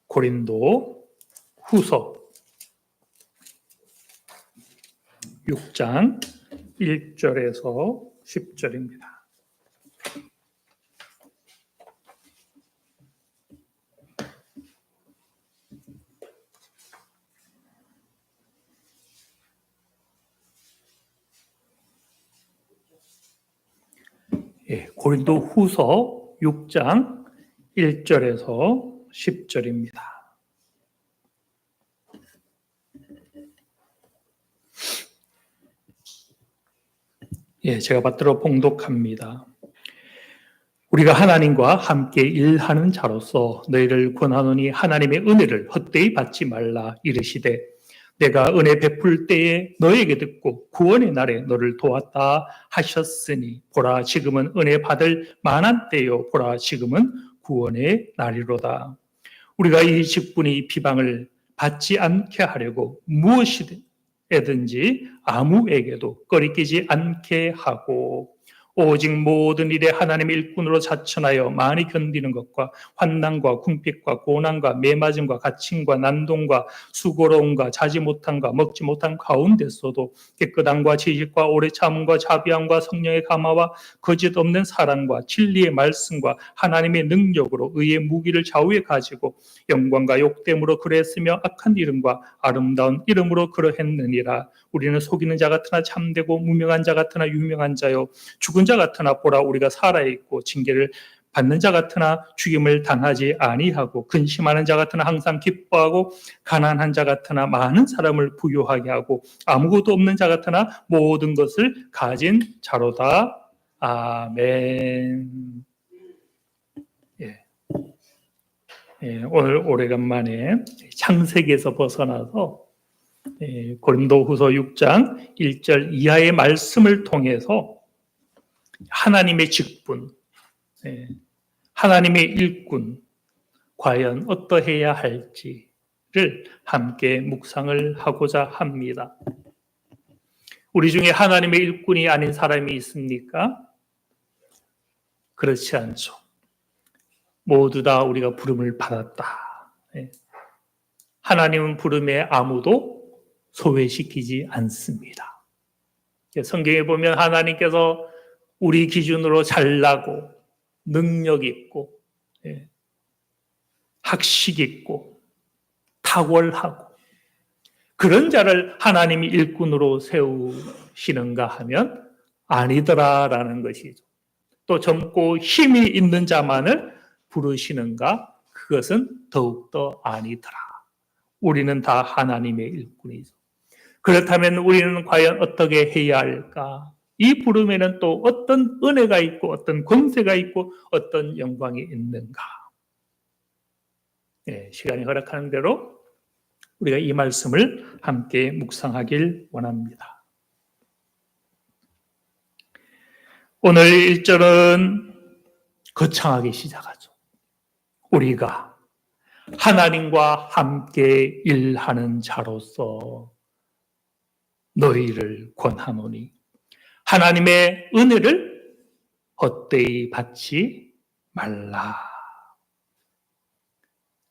고린도 후서 6장 1절에서 10절입니다. 고린도 후서 6장 1절에서 10절입니다. 제가 받들어 봉독합니다. 우리가 하나님과 함께 일하는 자로서 너희를 권하노니 하나님의 은혜를 헛되이 받지 말라. 이르시되 내가 은혜 베풀 때에 너에게 듣고 구원의 날에 너를 도왔다 하셨으니 보라 지금은 은혜 받을 만한 때요 보라 지금은 구원의 날이로다. 우리가 이 직분이 비방을 받지 않게 하려고 무엇이든지 아무에게도 꺼리끼지 않게 하고 오직 모든 일에 하나님의 일꾼으로 자천하여 많이 견디는 것과 환난과 궁핍과 고난과 매맞음과 갇힘과 난동과 수고로움과 자지 못함과 먹지 못한 가운데서도 깨끗함과 지식과 오래 참음과 자비함과 성령의 감화와 거짓 없는 사랑과 진리의 말씀과 하나님의 능력으로 의의 무기를 좌우에 가지고 영광과 욕됨으로 그랬으며 악한 이름과 아름다운 이름으로 그러했느니라. 우리는 속이는 자 같으나 참되고 무명한 자 같으나 유명한 자요 죽은 자 같으나 보라 우리가 살아있고 징계를 받는 자 같으나 죽임을 당하지 아니하고 근심하는 자 같으나 항상 기뻐하고 가난한 자 같으나 많은 사람을 부유하게 하고 아무것도 없는 자 같으나 모든 것을 가진 자로다. 아멘. 오늘 오래간만에 창세기에서 벗어나서 고린도 후서 6장 1절 이하의 말씀을 통해서 하나님의 직분, 하나님의 일꾼, 과연 어떠해야 할지를 함께 묵상을 하고자 합니다. 우리 중에 하나님의 일꾼이 아닌 사람이 있습니까? 그렇지 않죠. 모두 다 우리가 부름을 받았다. 하나님은 부름에 아무도 소외시키지 않습니다. 성경에 보면 하나님께서 우리 기준으로 잘나고 능력 있고 학식 있고 탁월하고 그런 자를 하나님이 일꾼으로 세우시는가 하면 아니더라라는 것이죠. 또 젊고 힘이 있는 자만을 부르시는가? 그것은 더욱더 아니더라. 우리는 다 하나님의 일꾼이죠. 그렇다면 우리는 과연 어떻게 해야 할까? 이 부름에는 또 어떤 은혜가 있고 어떤 권세가 있고 어떤 영광이 있는가? 시간이 허락하는 대로 우리가 이 말씀을 함께 묵상하길 원합니다. 오늘 1절은 거창하게 시작하죠. 우리가 하나님과 함께 일하는 자로서 너희를 권하노니 하나님의 은혜를 헛되이 받지 말라.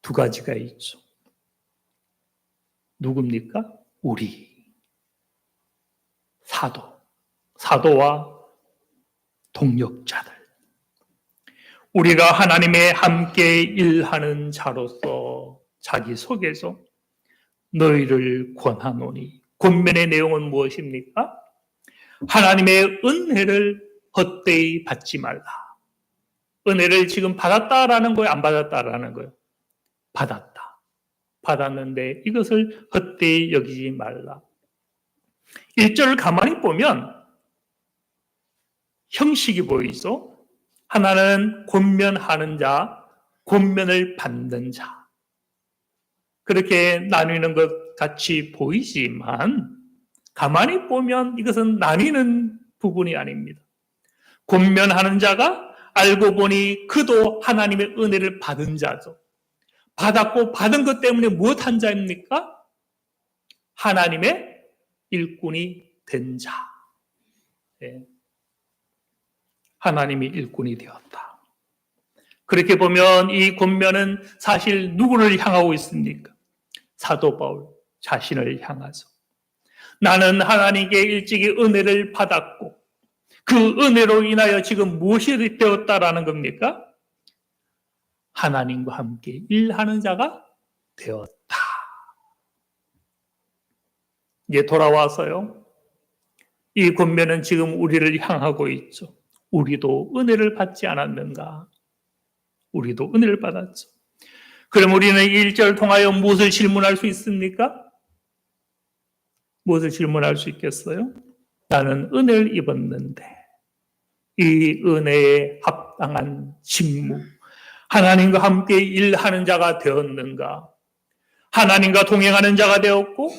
두 가지가 있죠. 누굽니까? 우리 사도와 동역자들. 우리가 하나님의 함께 일하는 자로서 자기 속에서 너희를 권하노니 권면의 내용은 무엇입니까? 하나님의 은혜를 헛되이 받지 말라. 은혜를 지금 받았다라는 거예요? 안 받았다라는 거예요? 받았다. 받았는데 이것을 헛되이 여기지 말라. 1절을 가만히 보면 형식이 보이죠? 하나는 권면하는 자, 권면을 받는 자. 그렇게 나뉘는 것 같이 보이지만 가만히 보면 이것은 나뉘는 부분이 아닙니다. 권면하는 자가 알고 보니 그도 하나님의 은혜를 받은 자죠. 받았고 받은 것 때문에 무엇한 자입니까? 하나님의 일꾼이 된 자. 하나님이 일꾼이 되었다. 그렇게 보면 이 권면은 사실 누구를 향하고 있습니까? 사도 바울 자신을 향해서. 나는 하나님께 일찍이 은혜를 받았고 그 은혜로 인하여 지금 무엇이 되었다라는 겁니까? 하나님과 함께 일하는 자가 되었다. 이제 돌아와서요. 이 권면은 지금 우리를 향하고 있죠. 우리도 은혜를 받지 않았는가? 우리도 은혜를 받았죠. 그럼 우리는 1절 통하여 무엇을 질문할 수 있습니까? 무엇을 질문할 수 있겠어요? 나는 은혜를 입었는데 이 은혜에 합당한 직무, 하나님과 함께 일하는 자가 되었는가? 하나님과 동행하는 자가 되었고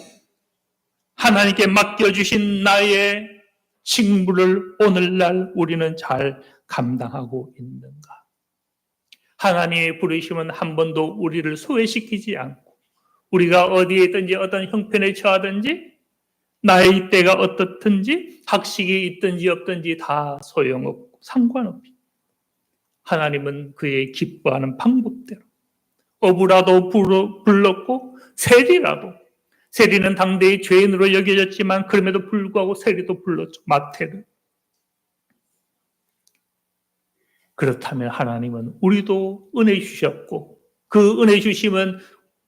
하나님께 맡겨주신 나의 직무를 오늘날 우리는 잘 감당하고 있는가? 하나님의 부르심은 한 번도 우리를 소외시키지 않고 우리가 어디에 있든지 어떤 형편에 처하든지 나의 때가 어떻든지 학식이 있든지 없든지 다 소용없고 상관없이 하나님은 그의 기뻐하는 방법대로 어부라도 불렀고 세리는 당대의 죄인으로 여겨졌지만 그럼에도 불구하고 세리도 불렀죠. 마태를. 그렇다면 하나님은 우리도 은혜 주셨고 그 은혜 주심은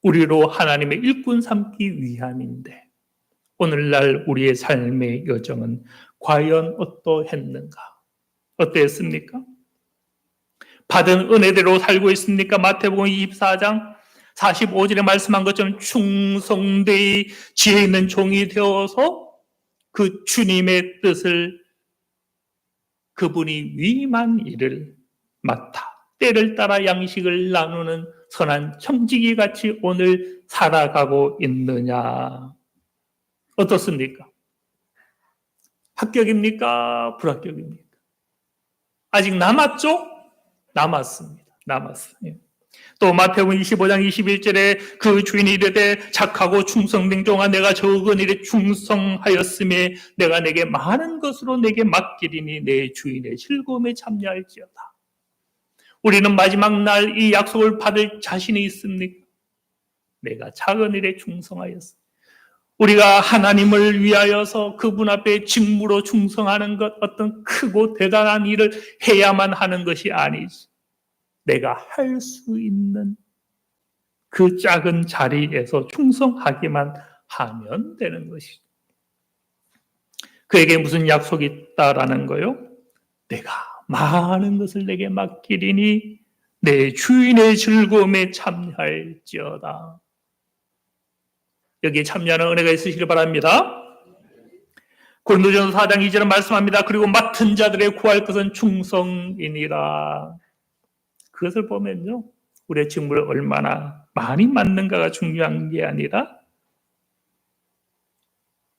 우리로 하나님의 일꾼 삼기 위함인데 오늘날 우리의 삶의 여정은 과연 어떠했는가? 어떠했습니까? 받은 은혜대로 살고 있습니까? 마태복음 24장 45절에 말씀한 것처럼 충성되이 지혜 있는 종이 되어서 그 주님의 뜻을 그분이 위임한 일을 맡아 때를 따라 양식을 나누는 선한 청지기 같이 오늘 살아가고 있느냐? 어떻습니까? 합격입니까? 불합격입니까? 아직 남았죠? 남았습니다. 남았어요. 또 마태복음 25장 21절에 그 주인이 이르되 착하고 충성된 종아 내가 적은 일에 충성하였음에 내가 내게 많은 것으로 내게 맡기리니 내 주인의 즐거움에 참여할지어다. 우리는 마지막 날 이 약속을 받을 자신이 있습니까? 내가 작은 일에 충성하였습니다. 우리가 하나님을 위하여서 그분 앞에 직무로 충성하는 것 어떤 크고 대단한 일을 해야만 하는 것이 아니지. 내가 할 수 있는 그 작은 자리에서 충성하기만 하면 되는 것이죠. 그에게 무슨 약속이 있다라는 거요? 내가 많은 것을 내게 맡기리니 내 주인의 즐거움에 참여할지어다. 여기에 참여하는 은혜가 있으시길 바랍니다. 고린도전서 4장 2절은 말씀합니다. 그리고 맡은 자들의 구할 것은 충성이니라. 그것을 보면요. 우리의 직무를 얼마나 많이 맡는가가 중요한 게 아니라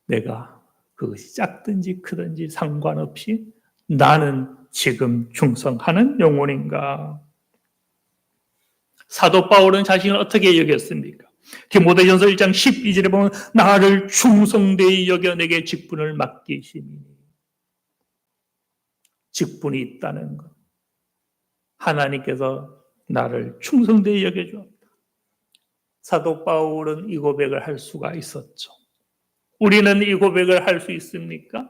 내가 그것이 작든지 크든지 상관없이 나는 지금 충성하는 영혼인가. 사도 바울은 자신을 어떻게 여겼습니까? 디모데전서 1장 12절에 보면 나를 충성되이 여겨 내게 직분을 맡기시니 직분이 있다는 것. 하나님께서 나를 충성되이 여겨주었다. 사도 바울은 이 고백을 할 수가 있었죠. 우리는 이 고백을 할 수 있습니까?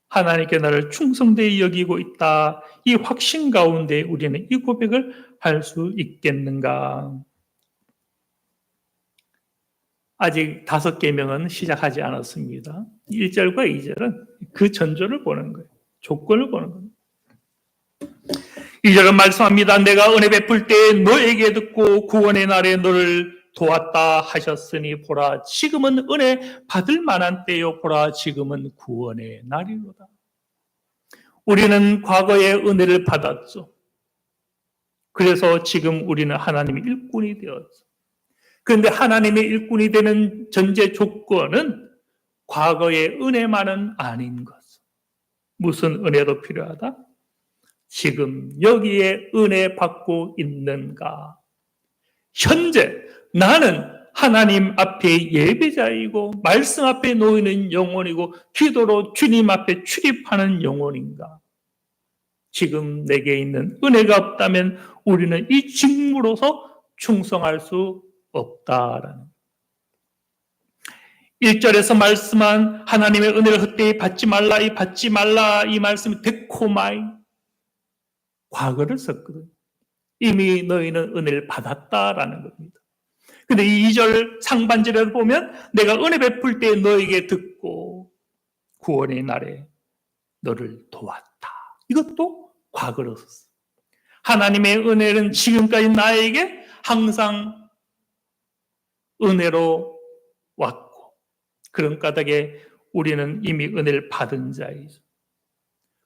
하나님께 나를 충성되이 여기고 있다. 이 확신 가운데 우리는 이 고백을 할 수 있겠는가? 아직 5계명은 시작하지 않았습니다. 1절과 2절은 그 전조를 보는 거예요. 조건을 보는 겁니다. 2절은 말씀합니다. 내가 은혜 베풀 때 너에게 듣고 구원의 날에 너를 도왔다 하셨으니 보라 지금은 은혜 받을 만한 때요 보라 지금은 구원의 날이로다. 우리는 과거에 은혜를 받았죠. 그래서 지금 우리는 하나님의 일꾼이 되었죠. 그런데 하나님의 일꾼이 되는 전제 조건은 과거의 은혜만은 아닌 것. 무슨 은혜도 필요하다? 지금 여기에 은혜 받고 있는가? 현재 나는 하나님 앞에 예배자이고 말씀 앞에 놓이는 영혼이고 기도로 주님 앞에 출입하는 영혼인가? 지금 내게 있는 은혜가 없다면 우리는 이 직무로서 충성할 수 없다라는 1절에서 말씀한 하나님의 은혜를 헛되이 받지 말라 이 말씀이 데코마이 과거를 썼거든요. 이미 너희는 은혜를 받았다라는 겁니다. 근데 이 2절 상반절에 보면 내가 은혜 베풀 때 너에게 듣고 구원의 날에 너를 도왔다. 이것도 과거로 썼어요. 하나님의 은혜는 지금까지 나에게 항상 은혜로 왔고 그런 까닭에 우리는 이미 은혜를 받은 자이죠.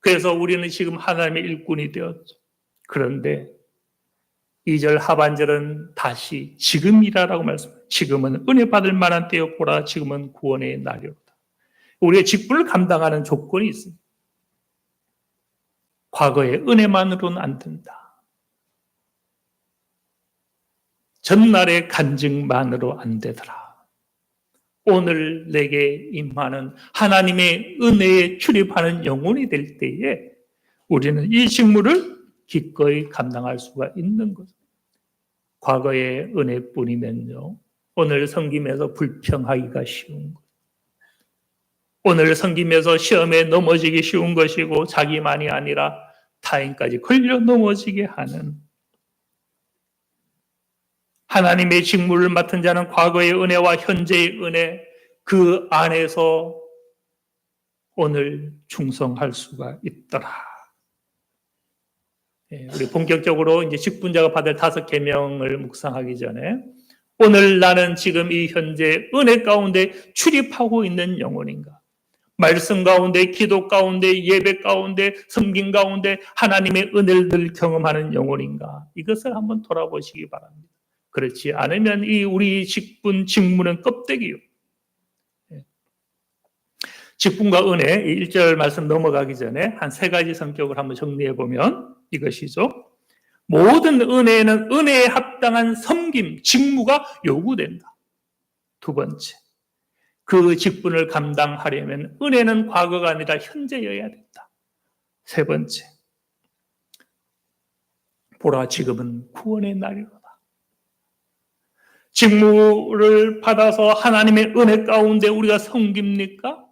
그래서 우리는 지금 하나님의 일꾼이 되었죠. 그런데 2절 하반절은 다시 지금이라고 말씀합니다. 지금은 은혜 받을 만한 때였구나. 지금은 구원의 날이로다. 우리의 직분을 감당하는 조건이 있습니다. 과거의 은혜만으로는 안 된다. 전날의 간증만으로 안 되더라. 오늘 내게 임하는 하나님의 은혜에 출입하는 영혼이 될 때에 우리는 이 직무를 기꺼이 감당할 수가 있는 거죠. 과거의 은혜뿐이면요. 오늘 섬김에서 불평하기가 쉬운 것. 오늘 섬김에서 시험에 넘어지기 쉬운 것이고 자기만이 아니라 타인까지 걸려 넘어지게 하는 하나님의 직무를 맡은 자는 과거의 은혜와 현재의 은혜 그 안에서 오늘 충성할 수가 있더라. 우리 본격적으로 이제 직분자가 받을 5계명을 묵상하기 전에 오늘 나는 지금 이 현재 은혜 가운데 출입하고 있는 영혼인가? 말씀 가운데, 기도 가운데, 예배 가운데, 섬김 가운데 하나님의 은혜를 경험하는 영혼인가? 이것을 한번 돌아보시기 바랍니다. 그렇지 않으면 이 우리 직분은 껍데기요. 직분과 은혜, 1절 말씀 넘어가기 전에 한 3가지 성격을 한번 정리해 보면 이것이죠. 모든 은혜에는 은혜에 합당한 섬김, 직무가 요구된다. 2번째, 그 직분을 감당하려면 은혜는 과거가 아니라 현재여야 된다. 3번째, 보라 지금은 구원의 날이로다. 직무를 받아서 하나님의 은혜 가운데 우리가 섬깁니까?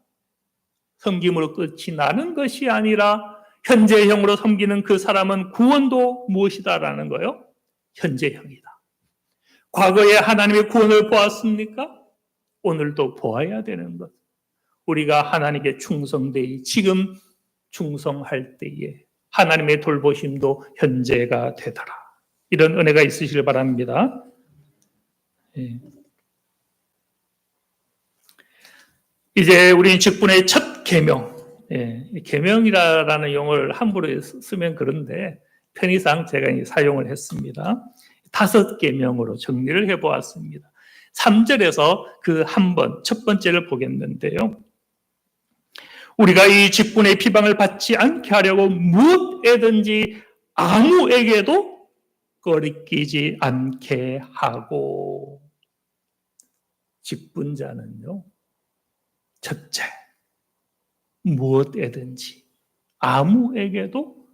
섬김으로 끝이 나는 것이 아니라 현재형으로 섬기는 그 사람은 구원도 무엇이다라는 거예요? 현재형이다. 과거에 하나님의 구원을 보았습니까? 오늘도 보아야 되는 것. 우리가 하나님께 충성되이 지금 충성할 때에 하나님의 돌보심도 현재가 되더라. 이런 은혜가 있으시길 바랍니다. 이제 우리는 직분의 첫 계명, 계명이라는 용어를 함부로 쓰면 그런데 편의상 제가 사용을 했습니다. 5계명으로 정리를 해보았습니다. 3절에서 그 한 번, 첫 번째를 보겠는데요. 우리가 이 직분의 비방을 받지 않게 하려고 무엇에든지 아무에게도 거리끼지 않게 하고 직분자는요. 첫째, 무엇에든지 아무에게도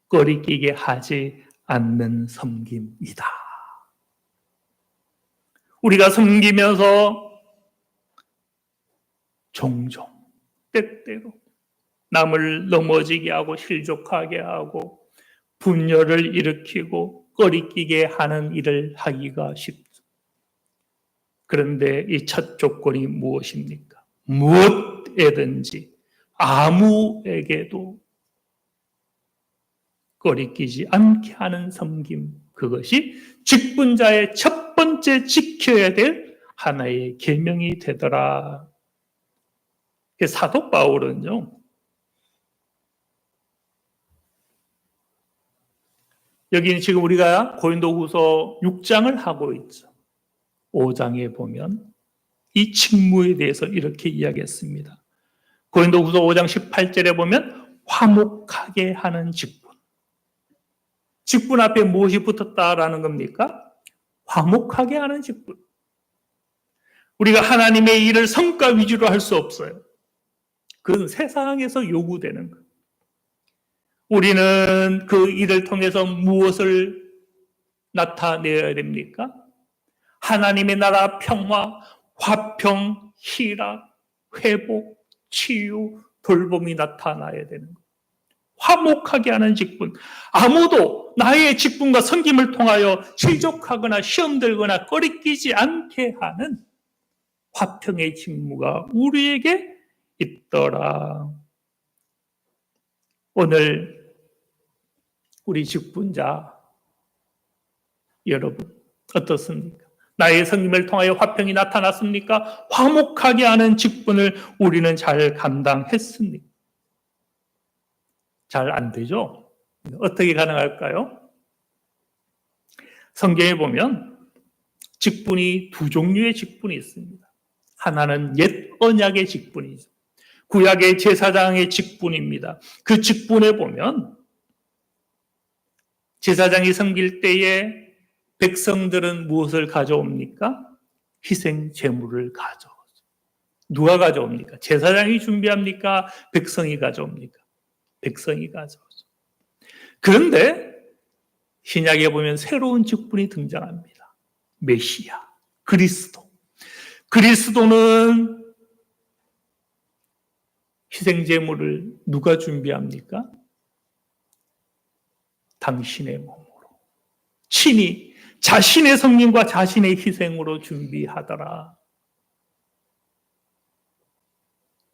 거리끼게 하지 않는 섬김이다. 우리가 섬기면서 종종 때때로 남을 넘어지게 하고 실족하게 하고 분열을 일으키고 거리끼게 하는 일을 하기가 쉽죠. 그런데 이 첫 조건이 무엇입니까? 무엇에든지 아무에게도 거리끼지 않게 하는 섬김, 그것이 직분자의 첫 번째 지켜야 될 하나의 계명이 되더라. 사도 바울은요, 여기는 지금 우리가 고린도후서 6장을 하고 있죠. 5장에 보면 이 직무에 대해서 이렇게 이야기했습니다. 고린도후서 5장 18절에 보면 화목하게 하는 직분. 직분 앞에 무엇이 붙었다라는 겁니까? 화목하게 하는 직분. 우리가 하나님의 일을 성과 위주로 할 수 없어요. 그건 세상에서 요구되는 것. 우리는 그 일을 통해서 무엇을 나타내야 됩니까? 하나님의 나라 평화, 화평, 희락, 회복, 치유, 돌봄이 나타나야 되는 거예요. 화목하게 하는 직분. 아무도 나의 직분과 섬김을 통하여 실족하거나 시험 들거나 꺼리끼지 않게 하는 화평의 직무가 우리에게 있더라. 오늘 우리 직분자 여러분 어떻습니까? 나의 섬김을 통하여 화평이 나타났습니까? 화목하게 하는 직분을 우리는 잘 감당했습니까? 잘 안 되죠? 어떻게 가능할까요? 성경에 보면 직분이 두 종류의 직분이 있습니다. 하나는 옛 언약의 직분이죠. 구약의 제사장의 직분입니다. 그 직분에 보면 제사장이 섬길 때에 백성들은 무엇을 가져옵니까? 희생 제물을 가져오죠. 누가 가져옵니까? 제사장이 준비합니까? 백성이 가져옵니까? 백성이 가져오죠. 그런데 신약에 보면 새로운 직분이 등장합니다. 메시아, 그리스도. 그리스도는 희생 제물을 누가 준비합니까? 당신의 몸으로 친히 자신의 성령과 자신의 희생으로 준비하더라.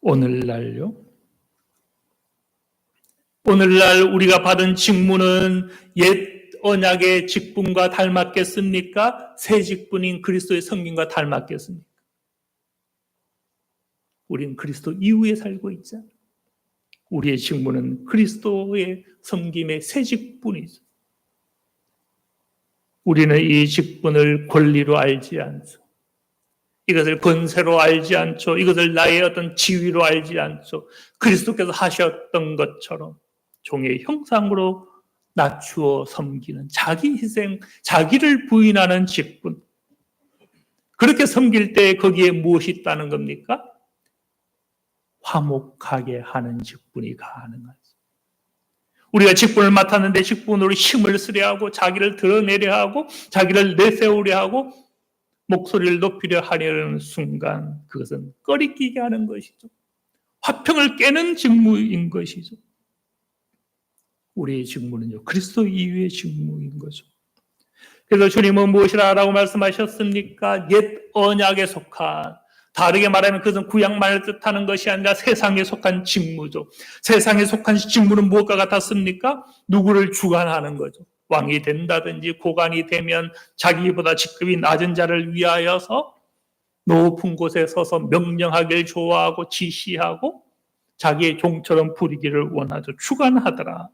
오늘날요? 오늘날 우리가 받은 직분은 옛 언약의 직분과 닮았겠습니까? 새 직분인 그리스도의 성령과 닮았겠습니까? 우리는 그리스도 이후에 살고 있잖아요. 우리의 직분은 그리스도의 섬김의 새 직분이죠. 우리는 이 직분을 권리로 알지 않죠. 이것을 권세로 알지 않죠. 이것을 나의 어떤 지위로 알지 않죠. 그리스도께서 하셨던 것처럼 종의 형상으로 낮추어 섬기는 자기 희생, 자기를 부인하는 직분. 그렇게 섬길 때 거기에 무엇이 있다는 겁니까? 화목하게 하는 직분이 가능하죠. 우리가 직분을 맡았는데 직분으로 힘을 쓰려 하고 자기를 드러내려 하고 자기를 내세우려 하고 목소리를 높이려 하려는 순간 그것은 꺼리끼게 하는 것이죠. 화평을 깨는 직무인 것이죠. 우리의 직무는요, 그리스도 이후의 직무인 거죠. 그래서 주님은 무엇이라고 말씀하셨습니까? 옛 언약에 속한, 다르게 말하면 그것은 구약만을 뜻하는 것이 아니라 세상에 속한 직무죠. 세상에 속한 직무는 무엇과 같았습니까? 누구를 주관하는 거죠. 왕이 된다든지 고관이 되면 자기보다 직급이 낮은 자를 위하여서 높은 곳에 서서 명령하기를 좋아하고 지시하고 자기의 종처럼 부리기를 원하죠. 주관하더라.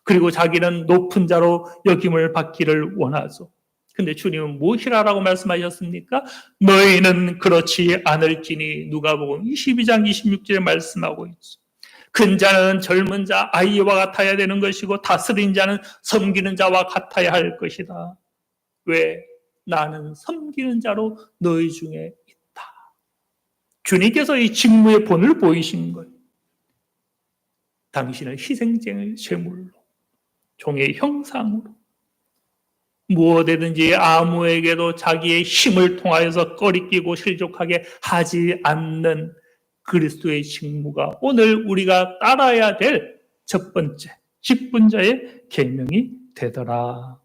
그리고 자기는 높은 자로 여김을 받기를 원하죠. 근데 주님은 무엇이라고 말씀하셨습니까? 너희는 그렇지 않을지니. 누가복음 22장 26절에 말씀하고 있죠. 큰 자는 젊은 자, 아이와 같아야 되는 것이고 다스린 자는 섬기는 자와 같아야 할 것이다. 왜? 나는 섬기는 자로 너희 중에 있다. 주님께서 이 직무의 본을 보이신 거예요. 당신은 희생쟁의 제물로, 종의 형상으로 무엇이든지 아무에게도 자기의 힘을 통하여서 꺼리끼고 실족하게 하지 않는 그리스도의 직무가 오늘 우리가 따라야 될 첫 번째 직분자의 계명이 되더라.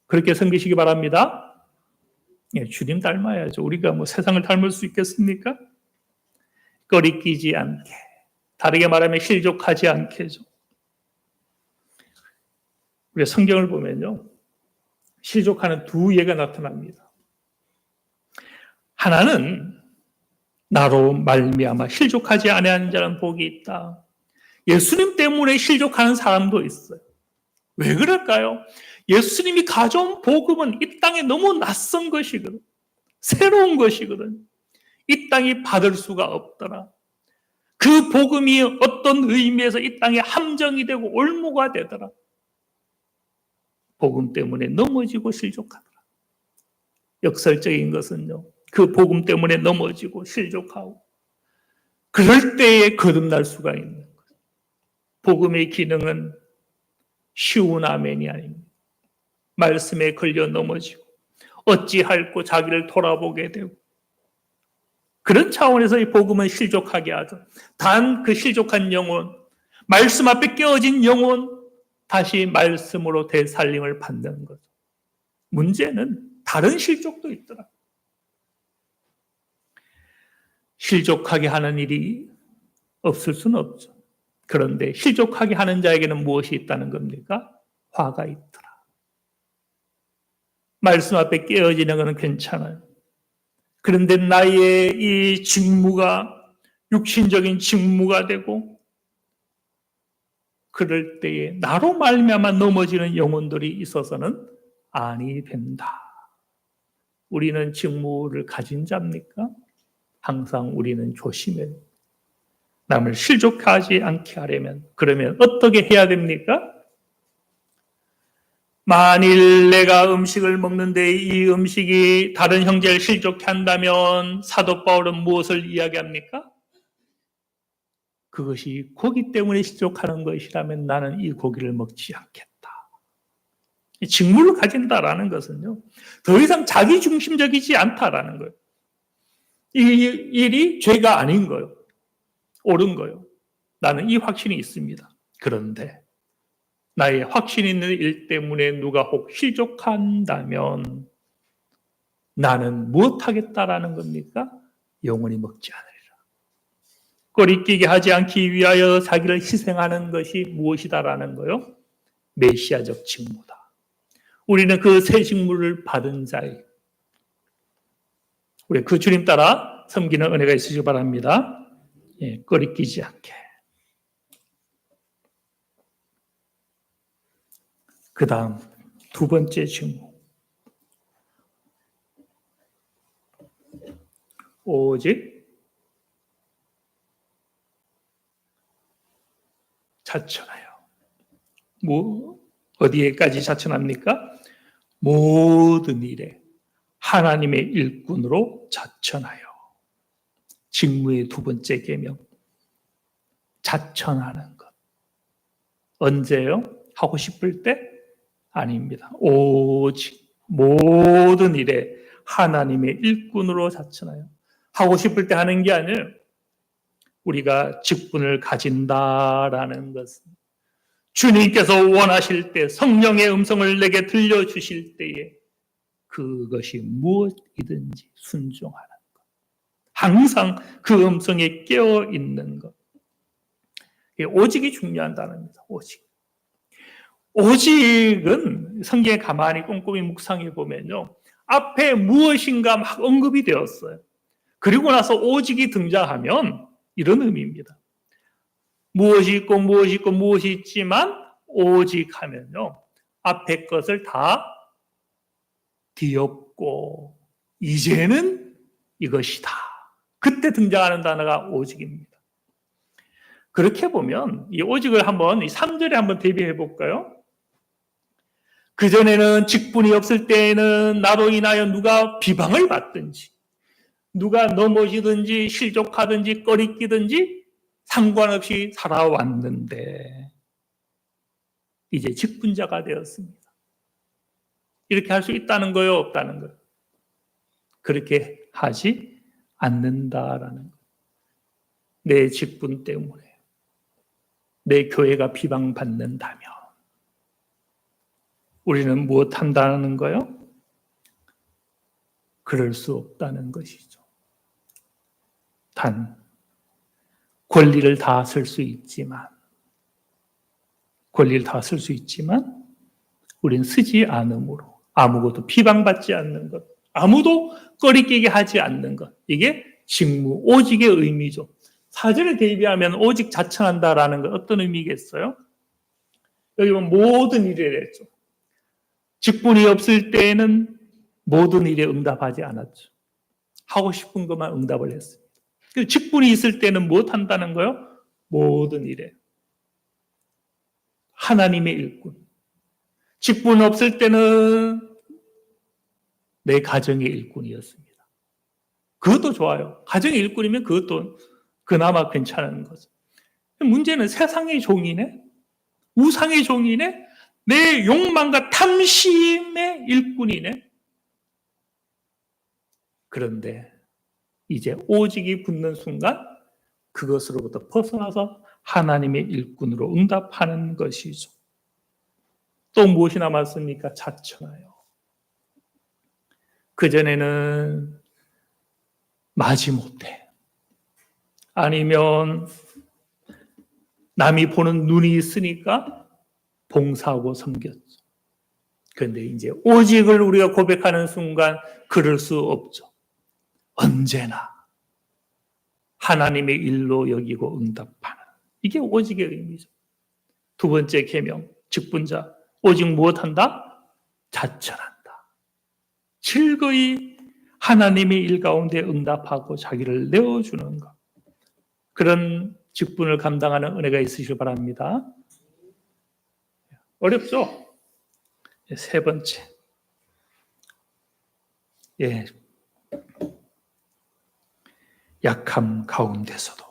그렇게 섬기시기 바랍니다. 예, 주님 닮아야죠. 우리가 뭐 세상을 닮을 수 있겠습니까? 꺼리끼지 않게, 다르게 말하면 실족하지 않게죠. 우리 성경을 보면요, 실족하는 두 예가 나타납니다. 하나는 나로 말미암아 실족하지 아니하는 자는 복이 있다. 예수님 때문에 실족하는 사람도 있어요. 왜 그럴까요? 예수님이 가져온 복음은 이 땅에 너무 낯선 것이거든. 새로운 것이거든. 이 땅이 받을 수가 없더라. 그 복음이 어떤 의미에서 이 땅에 함정이 되고 올무가 되더라. 복음 때문에 넘어지고 실족하더라. 역설적인 것은요, 그 복음 때문에 넘어지고 실족하고 그럴 때에 거듭날 수가 있는 거예요. 복음의 기능은 쉬운 아멘이 아닙니다. 말씀에 걸려 넘어지고 어찌할꼬 자기를 돌아보게 되고, 그런 차원에서 이 복음은 실족하게 하죠. 단 그 실족한 영혼, 말씀 앞에 깨어진 영혼, 다시 말씀으로 되살림을 받는 거죠. 문제는 다른 실족도 있더라. 실족하게 하는 일이 없을 수는 없죠. 그런데 실족하게 하는 자에게는 무엇이 있다는 겁니까? 화가 있더라. 말씀 앞에 깨어지는 것은 괜찮아요. 그런데 나의 이 직무가 육신적인 직무가 되고, 그럴 때에 나로 말미암아 넘어지는 영혼들이 있어서는 아니 된다. 우리는 직무를 가진 자입니까? 항상 우리는 조심해야 됩니다. 남을 실족하지 않게 하려면, 그러면 어떻게 해야 됩니까? 만일 내가 음식을 먹는데 이 음식이 다른 형제를 실족해 한다면 사도 바울은 무엇을 이야기합니까? 그것이 고기 때문에 실족하는 것이라면 나는 이 고기를 먹지 않겠다. 직무를 가진다라는 것은요, 더 이상 자기 중심적이지 않다라는 거예요. 이 일이 죄가 아닌 거예요. 옳은 거예요. 나는 이 확신이 있습니다. 그런데 나의 확신 있는 일 때문에 누가 혹 실족한다면 나는 무엇하겠다라는 겁니까? 영원히 먹지 않으리라. 꼬리끼게 하지 않기 위하여 자기를 희생하는 것이 무엇이다라는 거요? 메시아적 직무다. 우리는 그 새 직무를 받은 자예요. 우리 그 주님 따라 섬기는 은혜가 있으시기 바랍니다. 예, 꺼리끼지 않게. 그 다음 두 번째 직무. 오직 자천하여. 어디에까지 자천합니까? 모든 일에 하나님의 일꾼으로 자천하여. 직무의 두 번째 계명. 자천하는 것. 언제요? 하고 싶을 때? 아닙니다. 오직 모든 일에 하나님의 일꾼으로 자천하여. 하고 싶을 때 하는 게 아니에요. 우리가 직분을 가진다라는 것은 주님께서 원하실 때 성령의 음성을 내게 들려주실 때에 그것이 무엇이든지 순종하는 것. 항상 그 음성에 깨어 있는 것. 오직이 중요한 단어입니다. 오직. 오직은 성경에 가만히 꼼꼼히 묵상해 보면요, 앞에 무엇인가 막 언급이 되었어요. 그리고 나서 오직이 등장하면 이런 의미입니다. 무엇이 있고 무엇이 있고 무엇이 있지만 오직 하면요, 앞에 것을 다 뒤엎고 이제는 이것이다. 그때 등장하는 단어가 오직입니다. 그렇게 보면 이 오직을 한번 이 3절에 한번 대비해 볼까요? 그전에는 직분이 없을 때에는 나로 인하여 누가 비방을 받든지 누가 넘어지든지 실족하든지 꺼리끼든지 상관없이 살아왔는데 이제 직분자가 되었습니다. 이렇게 할 수 있다는 거요, 없다는 거요? 그렇게 하지 않는다라는 거예요. 내 직분 때문에 내 교회가 비방받는다면 우리는 무엇 한다는 거요? 그럴 수 없다는 것이죠. 단 권리를 다 쓸 수 있지만 우리는 쓰지 않으므로 아무것도 비방받지 않는 것, 아무도 꺼리끼게 하지 않는 것, 이게 직무, 오직의 의미죠. 4절에 대비하면 오직 자청한다라는 건 어떤 의미겠어요? 여기 보면 모든 일에 했죠. 직분이 없을 때에는 모든 일에 응답하지 않았죠. 하고 싶은 것만 응답을 했습니다. 직분이 있을 때는 무엇 한다는 거요? 모든 일에. 하나님의 일꾼. 직분 없을 때는 내 가정의 일꾼이었습니다. 그것도 좋아요. 가정의 일꾼이면 그것도 그나마 괜찮은 거죠. 문제는 세상의 종이네? 우상의 종이네? 내 욕망과 탐심의 일꾼이네. 그런데 이제 오직이 붙는 순간 그것으로부터 벗어나서 하나님의 일꾼으로 응답하는 것이죠. 또 무엇이 남았습니까? 자처나요. 그전에는 마지못해 아니면 남이 보는 눈이 있으니까 봉사하고 섬겼죠. 그런데 이제 오직을 우리가 고백하는 순간 그럴 수 없죠. 언제나 하나님의 일로 여기고 응답하는, 이게 오직의 의미죠. 두 번째 계명, 직분자. 오직 무엇한다? 자처한다. 즐거이 하나님의 일 가운데 응답하고 자기를 내어주는 것. 그런 직분을 감당하는 은혜가 있으시길 바랍니다. 어렵죠? 세 번째. 약함 가운데서도.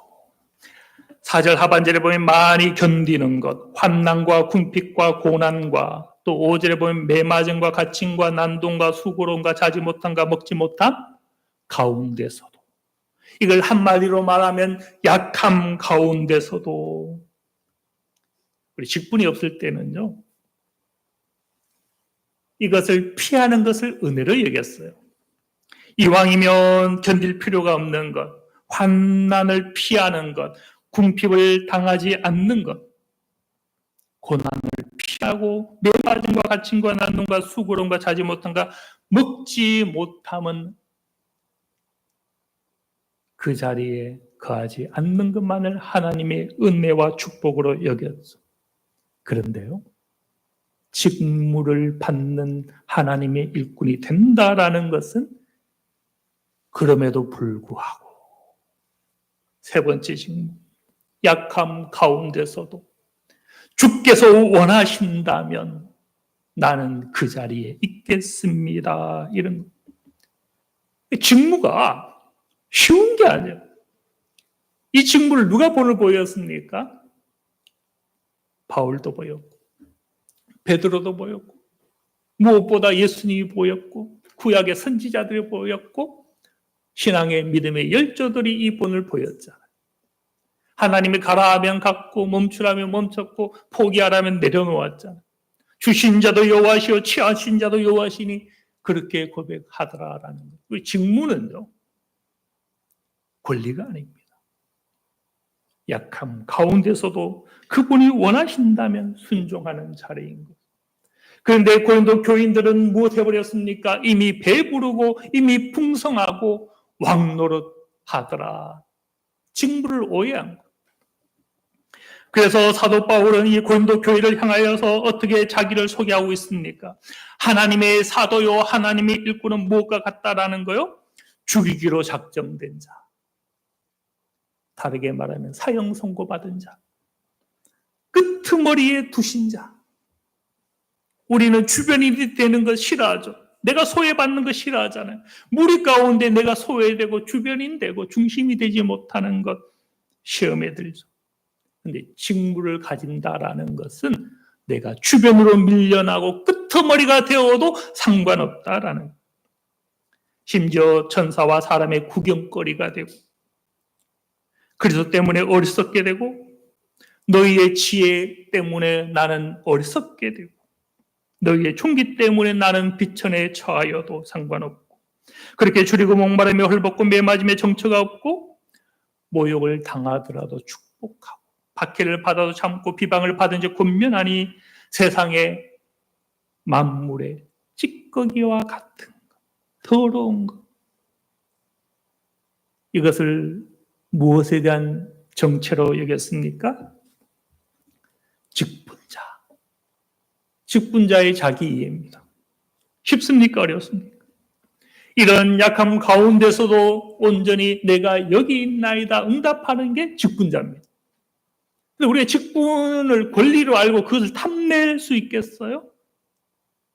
4절 하반절에 보면 많이 견디는 것, 환난과 궁핍과 고난과, 또 5절에 보면 매맞음과 갇힘과 난동과 수고로움과 자지 못함과 먹지 못함 가운데서도. 이걸 한마디로 말하면 약함 가운데서도. 우리 직분이 없을 때는요, 이것을 피하는 것을 은혜로 여겼어요. 이왕이면 견딜 필요가 없는 것, 환난을 피하는 것, 궁핍을 당하지 않는 것, 고난을 피하고 매맞음과 갇힘과 난동과 수고로움과 자지 못함과 먹지 못함은 그 자리에 거하지 않는 것만을 하나님의 은혜와 축복으로 여겼죠. 그런데요, 직무를 받는 하나님의 일꾼이 된다라는 것은 그럼에도 불구하고 세 번째 직무, 약함 가운데서도 주께서 원하신다면 나는 그 자리에 있겠습니다. 이런 직무가 쉬운 게 아니에요. 이 직무를 누가 본을 보였습니까? 바울도 보였고 베드로도 보였고 무엇보다 예수님이 보였고 구약의 선지자들이 보였고 신앙의 믿음의 열조들이 이 본을 보였잖아요. 하나님이 가라 하면 갔고 멈추라면 멈췄고 포기하라면 내려놓았잖아요. 주신 자도 여호와시오 취하신 자도 여호와시니 그렇게 고백하더라라는 거예요. 직무는요, 권리가 아닙니다. 약함 가운데서도 그분이 원하신다면 순종하는 자리인 것. 그런데 고린도 교인들은 무엇 해버렸습니까? 이미 배부르고 이미 풍성하고 왕노릇 하더라. 직무를 오해한 것. 그래서 사도 바울은 이 고린도 교회를 향하여서 어떻게 자기를 소개하고 있습니까? 하나님의 사도요, 하나님의 일꾼은 무엇과 같다라는 거요? 죽이기로 작정된 자. 다르게 말하면 사형 선고받은 자. 끄트머리에 두신 자. 우리는 주변인이 되는 것 싫어하죠. 내가 소외받는 거 싫어하잖아요. 무리 가운데 내가 소외되고 주변인 되고 중심이 되지 못하는 것 시험에 들죠. 그런데 직무를 가진다라는 것은 내가 주변으로 밀려나고 끄트머리가 되어도 상관없다라는 것. 심지어 천사와 사람의 구경거리가 되고 그리스도 때문에 어리석게 되고 너희의 지혜 때문에 나는 어리석게 되고 너희의 총기 때문에 나는 비천에 처하여도 상관없고 그렇게 줄이고 목마르며 헐벗고 매맞음에 정처가 없고 모욕을 당하더라도 축복하고 박해를 받아도 참고 비방을 받은 즉 권면하니 세상의 만물의 찌꺼기와 같은 것, 더러운 것. 이것을 무엇에 대한 정체로 여겼습니까? 직분자. 직분자의 자기 이해입니다. 쉽습니까? 어렵습니까? 이런 약함 가운데서도 온전히 내가 여기 있나이다 응답하는 게 직분자입니다. 근데 우리가 직분을 권리로 알고 그것을 탐낼 수 있겠어요?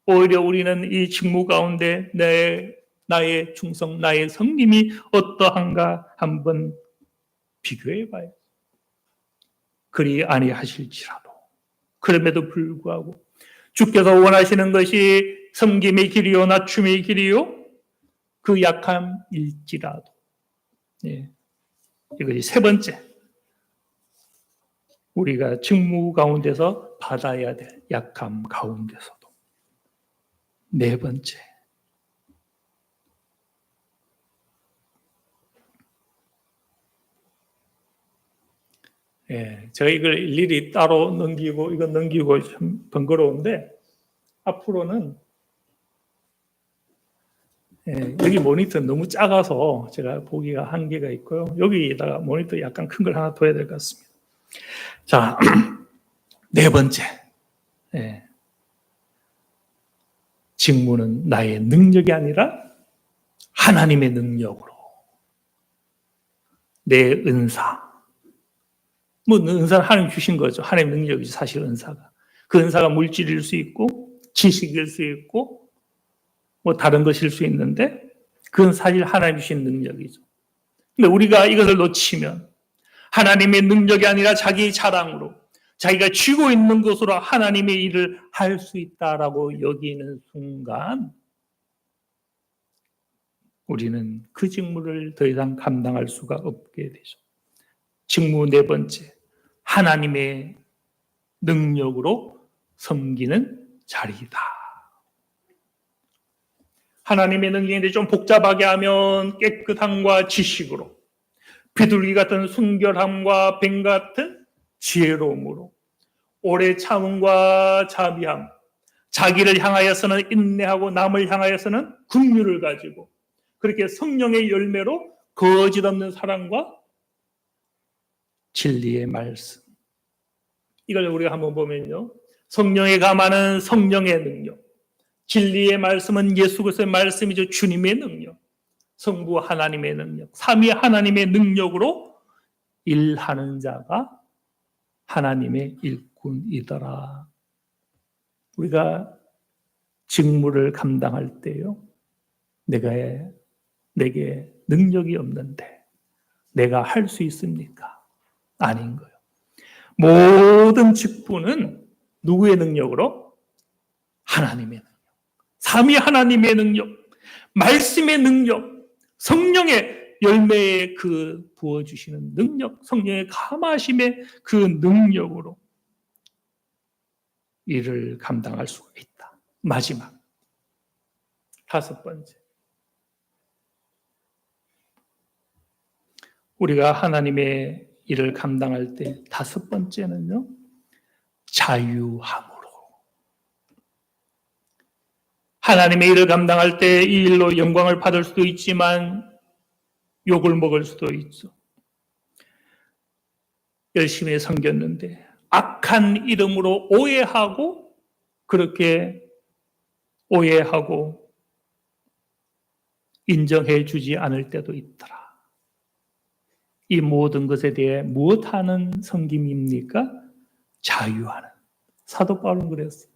오히려 우리는 이 직무 가운데 나의 충성, 나의 성림이 어떠한가 한번 비교해 봐요. 그리 아니하실지라도 그럼에도 불구하고 주께서 원하시는 것이 섬김의 길이요 낮춤의 길이요 그 약함일지라도. 예. 이것이 세 번째, 우리가 직무 가운데서 받아야 될 약함 가운데서도. 네 번째, 제가 이걸 일일이 따로 넘기고 이건 넘기고 좀 번거로운데 앞으로는 여기 모니터 너무 작아서 제가 보기가 한계가 있고요. 여기다가 모니터 약간 큰 걸 하나 둬야 될 것 같습니다. 자, 네 번째, 직무는 나의 능력이 아니라 하나님의 능력으로. 내 은사. 은사는 하나님 주신 거죠. 하나님 능력이지 사실 은사가. 그 은사가 물질일 수 있고 지식일 수 있고 다른 것일 수 있는데 그건 사실 하나님 주신 능력이죠. 근데 우리가 이것을 놓치면 하나님의 능력이 아니라 자기 자랑으로 자기가 쥐고 있는 것으로 하나님의 일을 할 수 있다라고 여기는 순간 우리는 그 직무를 더 이상 감당할 수가 없게 되죠. 직무 네 번째, 하나님의 능력으로 섬기는 자리이다. 하나님의 능력인데 좀 복잡하게 하면 깨끗함과 지식으로, 비둘기 같은 순결함과 뱀 같은 지혜로움으로, 오래 참음과 자비함, 자기를 향하여서는 인내하고 남을 향하여서는 긍휼을 가지고 그렇게 성령의 열매로 거짓 없는 사랑과 진리의 말씀. 이걸 우리가 한번 보면요, 성령에 감하는 성령의 능력, 진리의 말씀은 예수 그리스도의 말씀이죠. 주님의 능력, 성부 하나님의 능력, 삼위 하나님의 능력으로 일하는 자가 하나님의 일꾼이더라. 우리가 직무를 감당할 때요, 내게 능력이 없는데 내가 할 수 있습니까? 아닌 거예요. 모든 직분은 누구의 능력으로? 하나님의 능력, 삼위 하나님의 능력, 말씀의 능력, 성령의 열매에 그 부어주시는 능력, 성령의 감하심의 그 능력으로 일을 감당할 수가 있다. 마지막, 다섯 번째, 우리가 하나님의 일을 감당할 때 다섯 번째는요, 자유함으로. 하나님의 일을 감당할 때 이 일로 영광을 받을 수도 있지만 욕을 먹을 수도 있죠. 열심히 섬겼는데 악한 이름으로 오해하고, 그렇게 오해하고 인정해 주지 않을 때도 있더라. 이 모든 것에 대해 무엇하는 섬김입니까? 자유하는. 사도 바울은 그랬어요.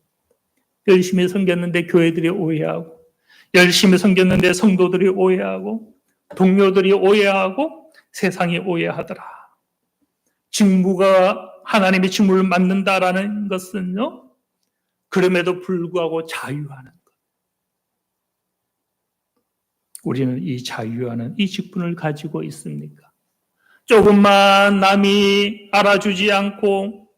열심히 섬겼는데 교회들이 오해하고, 열심히 섬겼는데 성도들이 오해하고, 동료들이 오해하고, 세상이 오해하더라. 직무가 하나님의 직무를 맡는다라는 것은요, 그럼에도 불구하고 자유하는 것. 우리는 이 자유하는 이 직분을 가지고 있습니까? 조금만 남이 알아주지 않고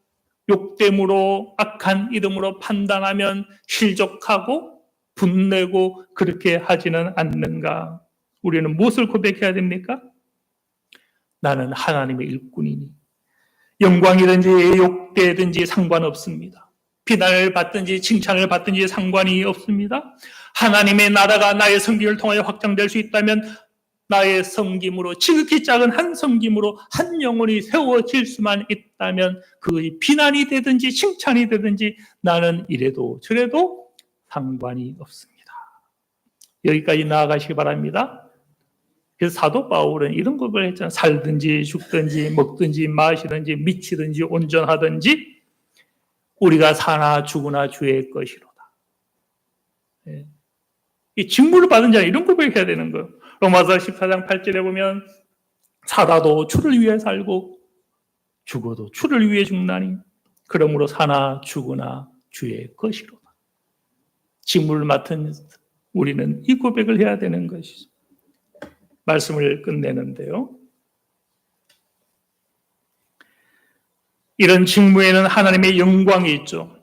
욕됨으로 악한 이름으로 판단하면 실족하고 분내고 그렇게 하지는 않는가? 우리는 무엇을 고백해야 됩니까? 나는 하나님의 일꾼이니 영광이든지 욕되든지 상관없습니다. 비난을 받든지 칭찬을 받든지 상관이 없습니다. 하나님의 나라가 나의 섬김을 통하여 확장될 수 있다면 나의 섬김으로, 지극히 작은 한 섬김으로 한 영혼이 세워질 수만 있다면 그것이 비난이 되든지 칭찬이 되든지 나는 이래도 저래도 상관이 없습니다. 여기까지 나아가시기 바랍니다. 그래서 사도 바울은 이런 고백을 했잖아요. 살든지 죽든지 먹든지 마시든지 미치든지 온전하든지 우리가 사나 죽으나 주의 것이로다. 이 직무를 받은 자는 이런 고백을 해야 되는 거예요. 로마서 14장 8절에 보면 살아도 주를 위해 살고 죽어도 주를 위해 죽나니 그러므로 사나 죽으나 주의 것이로다. 직무를 맡은 우리는 이 고백을 해야 되는 것이죠. 말씀을 끝내는데요. 이런 직무에는 하나님의 영광이 있죠.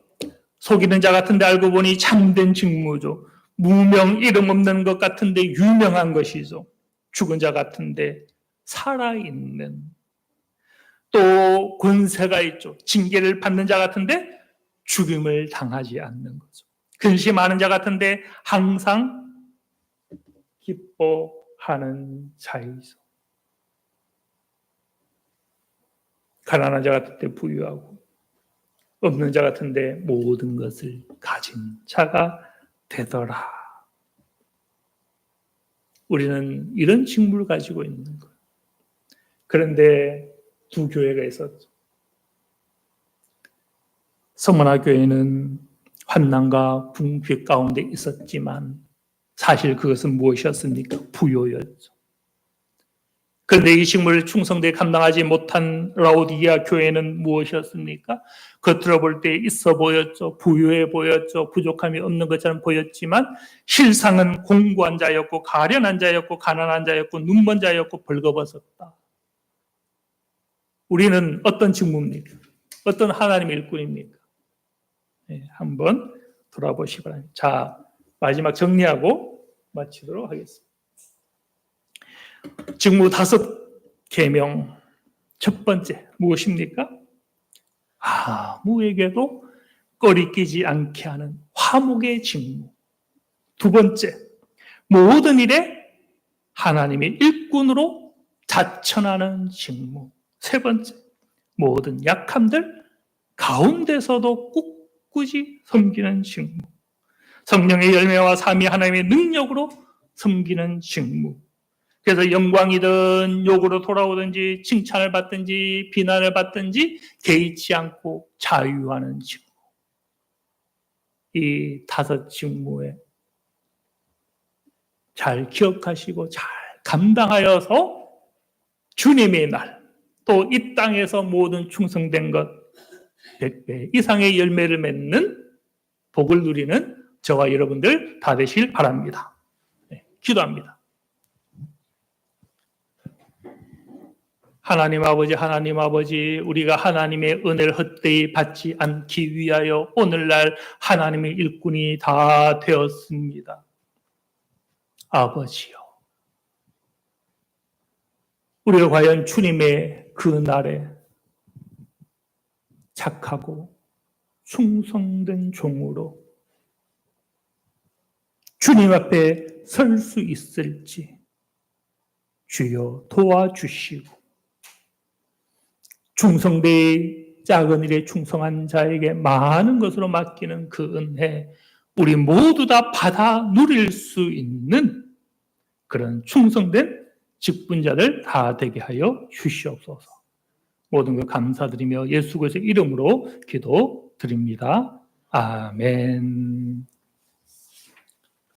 속이는 자 같은데 알고 보니 참된 직무죠. 무명 이름 없는 것 같은데 유명한 것이죠. 죽은 자 같은데 살아있는, 또 권세가 있죠. 징계를 받는 자 같은데 죽임을 당하지 않는 거죠. 근심하는 자 같은데 항상 기뻐하는 자이죠. 가난한 자 같은데 부유하고, 없는 자 같은데 모든 것을 가진 자가 되더라. 우리는 이런 직무를 가지고 있는 거예요. 그런데 두 교회가 있었죠. 서문화 교회는 환난과 붕괴 가운데 있었지만 사실 그것은 무엇이었습니까? 부요였죠. 그런데 이 직무를 충성되게 감당하지 못한 라오디게아 교회는 무엇이었습니까? 겉으로 볼 때 있어 보였죠. 부유해 보였죠. 부족함이 없는 것처럼 보였지만 실상은 공고한 자였고 가련한 자였고 가난한 자였고 눈먼 자였고 벌거벗었다. 우리는 어떤 직무입니까? 어떤 하나님의 일꾼입니까? 네, 한번 돌아보시기 바랍니다. 자, 마지막 정리하고 마치도록 하겠습니다. 직무 5계명. 첫 번째 무엇입니까? 아무에게도 꺼리끼지 않게 하는 화목의 직무. 두 번째, 모든 일에 하나님의 일꾼으로 자천하는 직무. 세 번째, 모든 약함들 가운데서도 꿋꿋이 섬기는 직무. 성령의 열매와 삶이 하나님의 능력으로 섬기는 직무. 그래서 영광이든 욕으로 돌아오든지 칭찬을 받든지 비난을 받든지 개의치 않고 자유하는 직무. 이 5 직무에 잘 기억하시고 잘 감당하여서 주님의 날, 또 이 땅에서 모든 충성된 것 100배 이상의 열매를 맺는 복을 누리는 저와 여러분들 다 되실 바랍니다. 네, 기도합니다. 하나님 아버지, 우리가 하나님의 은혜를 헛되이 받지 않기 위하여 오늘날 하나님의 일꾼이 다 되었습니다. 아버지요, 우리가 과연 주님의 그 날에 착하고 충성된 종으로 주님 앞에 설 수 있을지 주여 도와주시고, 충성되이 작은 일에 충성한 자에게 많은 것으로 맡기는 그 은혜, 우리 모두 다 받아 누릴 수 있는 그런 충성된 직분자들 다 되게 하여 주시옵소서. 모든 것 감사드리며 예수 그리스도의 이름으로 기도드립니다. 아멘.